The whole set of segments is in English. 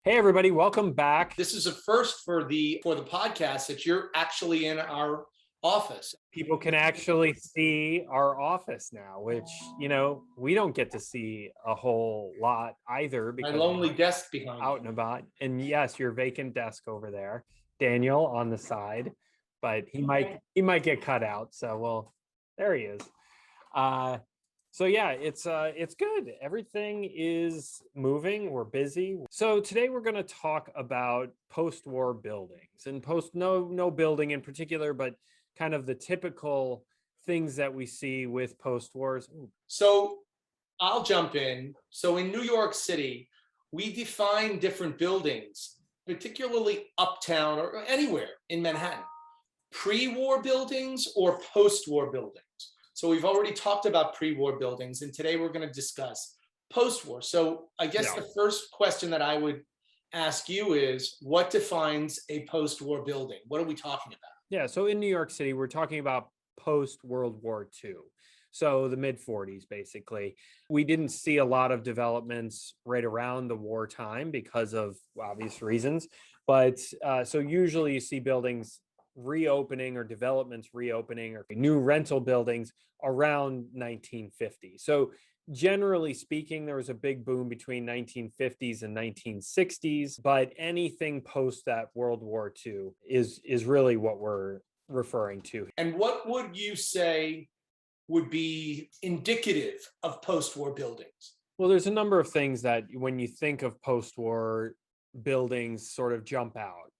Hey everybody, welcome back. This is a first for the podcast that you're actually in our office. People can actually see our office now, which, we don't get to see a whole lot either My because lonely we're desk behind out me. and about. And yes, your vacant desk over there, Daniel on the side, but he might get cut out. So there he is. Uh so yeah, it's good. Everything is moving. We're busy. So today we're going to talk about post-war buildings and no building in particular, but kind of the typical things that we see with post-wars. So I'll jump in. So in New York City, we define different buildings, particularly uptown or anywhere in Manhattan, pre-war buildings or post-war buildings. So we've already talked about pre-war buildings, and today we're going to discuss post-war. So I guess Yeah. the first question that I would ask you is, what defines a post-war building? What are we talking about? Yeah, so in New York City, we're talking about post World War II. So the mid 40s, basically. We didn't see a lot of developments right around the wartime because of obvious reasons. But so usually you see buildings reopening or developments reopening or new rental buildings around 1950. So generally speaking, there was a big boom between 1950s and 1960s, but anything post that World War II is really what we're referring to. And what would you say would be indicative of post-war buildings? Well, there's a number of things that when you think of post-war buildings sort of jump out.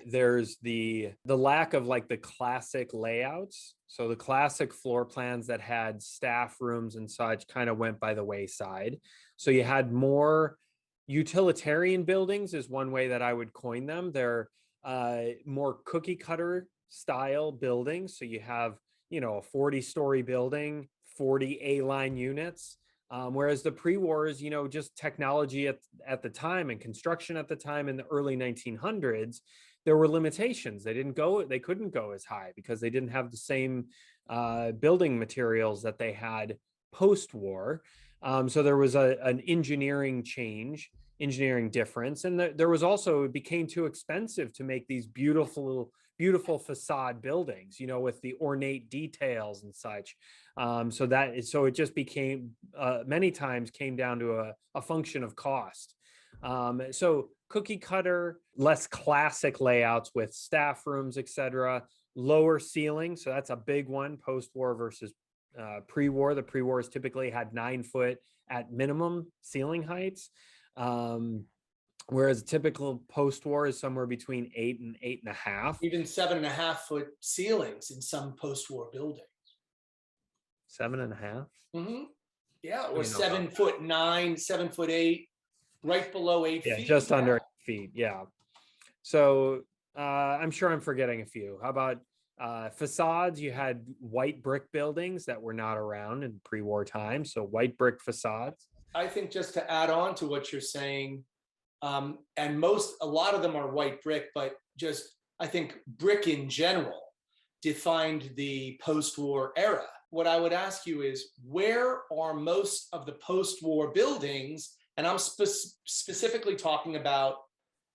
There's the lack of like the classic layouts. So the classic floor plans that had staff rooms and such kind of went by the wayside. So you had more utilitarian buildings is one way that I would coin them. They're more cookie cutter style buildings. So you have, a 40-story building, 40 A-line units. Whereas the pre-wars, just technology at the time and construction at the time in the early 1900s, there were limitations. They couldn't go as high because they didn't have the same building materials that they had post-war. So there was an engineering difference. And there was also, it became too expensive to make these beautiful facade buildings, with the ornate details and such. So it just became many times came down to a function of cost. So cookie cutter, less classic layouts with staff rooms, etc. Lower ceiling, so that's a big one. Post-war versus pre-war. The pre-wars typically had 9-foot at minimum ceiling heights. Whereas typical post-war is somewhere between 8 and 8.5. Even 7.5-foot ceilings in some post-war buildings. 7.5. Mm-hmm. Yeah, or 7'9", 7'8", right below 8 feet. Just under 8 feet. Yeah. So I'm sure I'm forgetting a few. How about facades? You had white brick buildings that were not around in pre-war times. So white brick facades. I think just to add on to what you're saying, and a lot of them are white brick, but just I think brick in general defined the post-war era. What I would ask you is, where are most of the post-war buildings? And I'm specifically talking about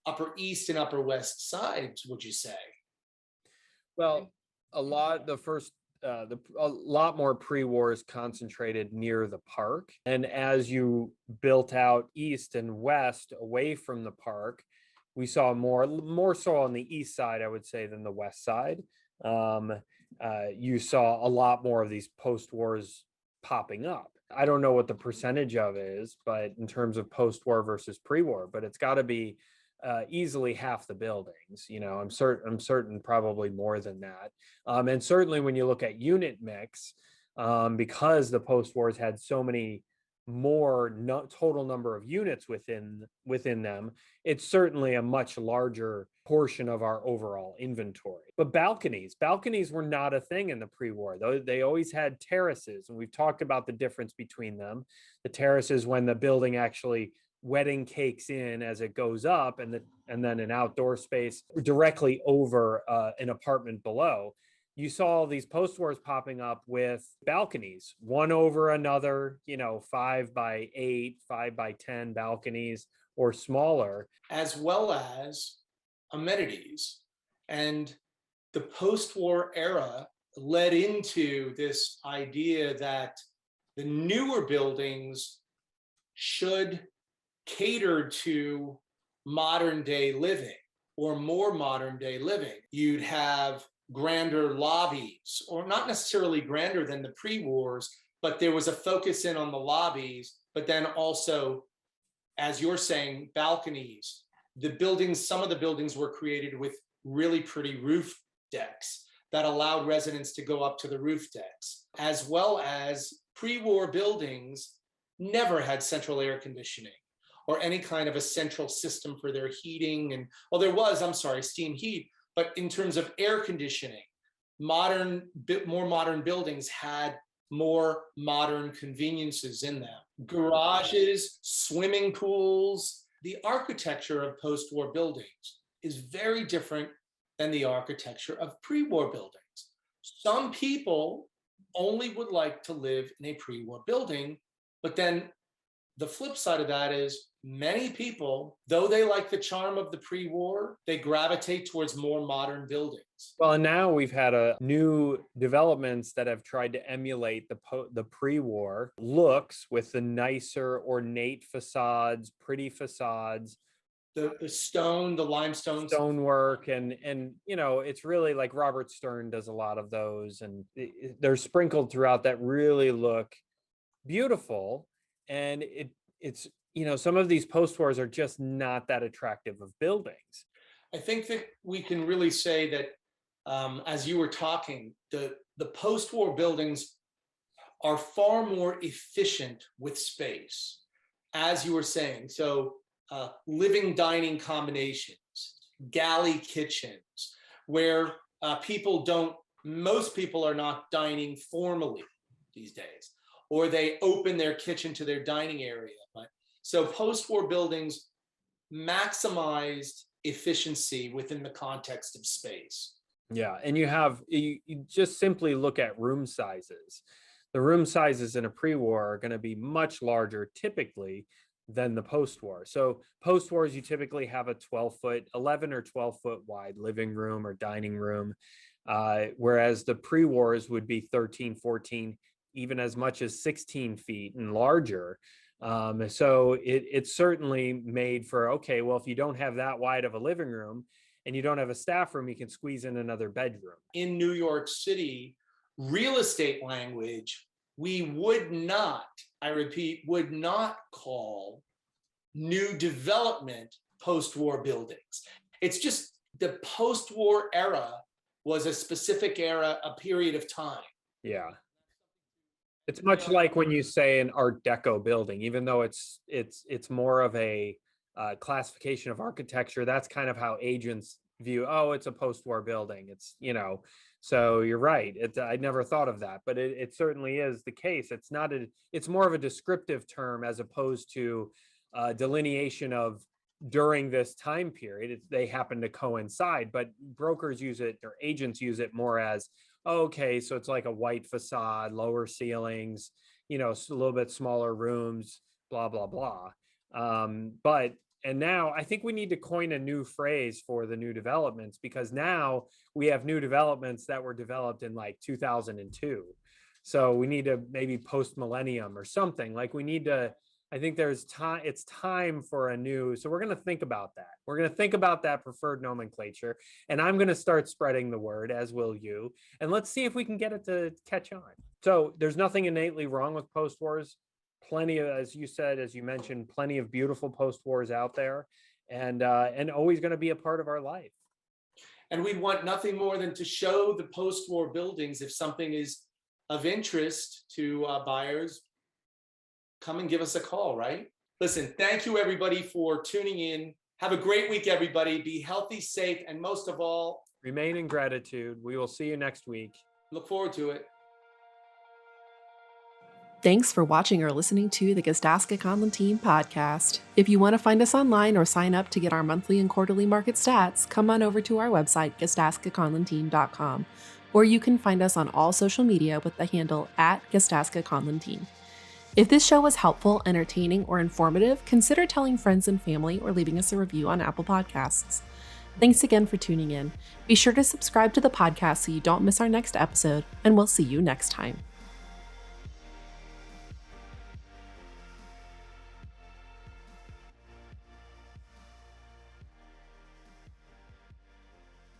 Upper East and Upper West sides, would you say? Well, a lot more pre-wars concentrated near the park. And as you built out east and west away from the park, we saw more so on the east side, I would say, than the west side. You saw a lot more of these post-wars popping up. I don't know what the percentage of is, but in terms of post-war versus pre-war, but it's got to be easily half the buildings. I'm certain probably more than that. And certainly when you look at unit mix, because the post-wars had so many more total number of units within them, it's certainly a much larger portion of our overall inventory. But balconies were not a thing in the pre-war, though. They always had terraces, and we've talked about the difference between them. The terraces, when the building actually wedding cakes in as it goes up, and then an outdoor space directly over an apartment below. You saw these post-wars popping up with balconies, one over another, 5 by 8, 5 by 10 balconies or smaller. As well as amenities. And the post-war era led into this idea that the newer buildings should cater to modern day living or more modern day living. You'd have grander lobbies, or not necessarily grander than the pre-wars, but there was a focus in on the lobbies, but then also, as you're saying, balconies. The buildings, some of the buildings were created with really pretty roof decks that allowed residents to go up to the roof decks, as well as pre-war buildings never had central air conditioning or any kind of a central system for their heating. And, well, there was, I'm sorry, steam heat, but in terms of air conditioning, more modern buildings had more modern conveniences in them. Garages, swimming pools. The architecture of post-war buildings is very different than the architecture of pre-war buildings. Some people only would like to live in a pre-war building, but then the flip side of that is many people, though they like the charm of the pre-war, they gravitate towards more modern buildings. Well, and now we've had a new developments that have tried to emulate the pre-war looks with the nicer, ornate facades, pretty facades. The limestone stonework, and you know, it's really like Robert Stern does a lot of those, and they're sprinkled throughout that really look beautiful. And it's you know, some of these post-wars are just not that attractive of buildings. I think that we can really say that, as you were talking, the post-war buildings are far more efficient with space, as you were saying. So living dining combinations, galley kitchens, where most people are not dining formally these days, or they open their kitchen to their dining area. So post-war buildings maximized efficiency within the context of space. Yeah, and you just simply look at room sizes. The room sizes in a pre-war are going to be much larger typically than the post-war. So post-wars, you typically have a 11 or 12 foot wide living room or dining room, whereas the pre-wars would be 13, 14, even as much as 16 feet and larger. So it's certainly made for, okay, well, if you don't have that wide of a living room and you don't have a staff room, you can squeeze in another bedroom. In New York City, real estate language, we would not, I repeat, would not call new development post-war buildings. It's just the post-war era was a specific era, a period of time. Yeah. It's much like when you say an Art Deco building, even though it's more of a classification of architecture. That's kind of how agents view, oh, it's a post-war building. It's, you know, so you're right. I never thought of that, but it certainly is the case. It's more of a descriptive term as opposed to delineation of during this time period. They happen to coincide, but brokers use it, or agents use it more as, okay, so it's like a white facade, lower ceilings, you know, a little bit smaller rooms, blah, blah, blah. And now I think we need to coin a new phrase for the new developments, because now we have new developments that were developed in like 2002. So we need to maybe post-millennium or something. Like we need to, I think there's time, it's time for a new, so we're going to think about that. We're going to think about that preferred nomenclature, and I'm going to start spreading the word, as will you. And let's see if we can get it to catch on. So there's nothing innately wrong with post-wars. Plenty of, as you said, as you mentioned, plenty of beautiful post-wars out there, and always going to be a part of our life. And we want nothing more than to show the post-war buildings. If something is of interest to buyers, come and give us a call, right? Listen, thank you everybody for tuning in. Have a great week, everybody. Be healthy, safe, and most of all, remain in gratitude. We will see you next week. Look forward to it. Thanks for watching or listening to the Gasdaska Conlon Team podcast. If you want to find us online or sign up to get our monthly and quarterly market stats, come on over to our website, GasdaskaConlonTeam.com, or you can find us on all social media with the handle @Gasdaska Conlon Team. If this show was helpful, entertaining, or informative, consider telling friends and family or leaving us a review on Apple Podcasts. Thanks again for tuning in. Be sure to subscribe to the podcast so you don't miss our next episode, and we'll see you next time.